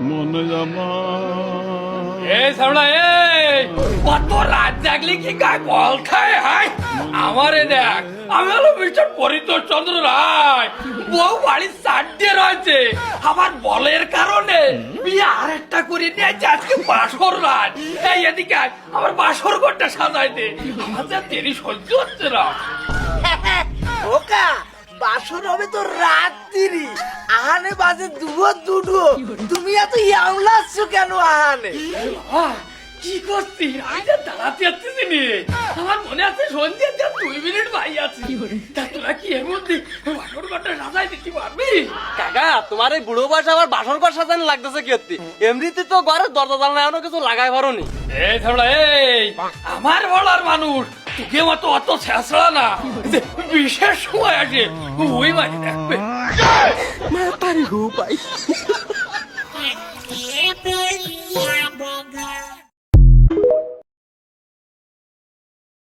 মনে জামা এই সামলা এই কত রাত জাগলি কি গায়ে বল খায় হাই আমারে দেখ আমি হলো মিস্টার পরিতোষ চন্দ্র রায় বউ বাড়ির সাইডে রয়েছে আমার বলের কারণে বিয়ে আরেকটা করে নিয়েছে আজকে বাসর রাত এই এদিকে আয়, আমার বাসর ঘরটা সাজাই দে আমার যা দেরি সহ্য হচ্ছে না ওকা বাসর হবে তো রাত্রি আহানে বাজে দুটো তুমি এত ইয়াংলাচ্ছ কেন আহানে আহ, কি করছি আমি যা দাঁড়াতে যাচ্ছিস নি আমার মনে আছে সন্ধ্যে 2 মিনিট ভাই আছি তা তোরা কি এর মধ্যে বাসর ঘরটা সাজাই দিতে পারবি কাকা তোমার এই বুড়ো বয়সে আবার বাসর ঘর সাজানো লাগতেছে কি হচ্ছে এমনিতে তো ঘরে দরজা জানলা এখনো কিছু লাগাই পারোনি। এই থামড়া এই আমার বলার মানুষ তোকে মতো অত ছেঁচড়া না যে বিশেষ সময় আসে ওই মাঝে দেখবে মাতারি গো ভাই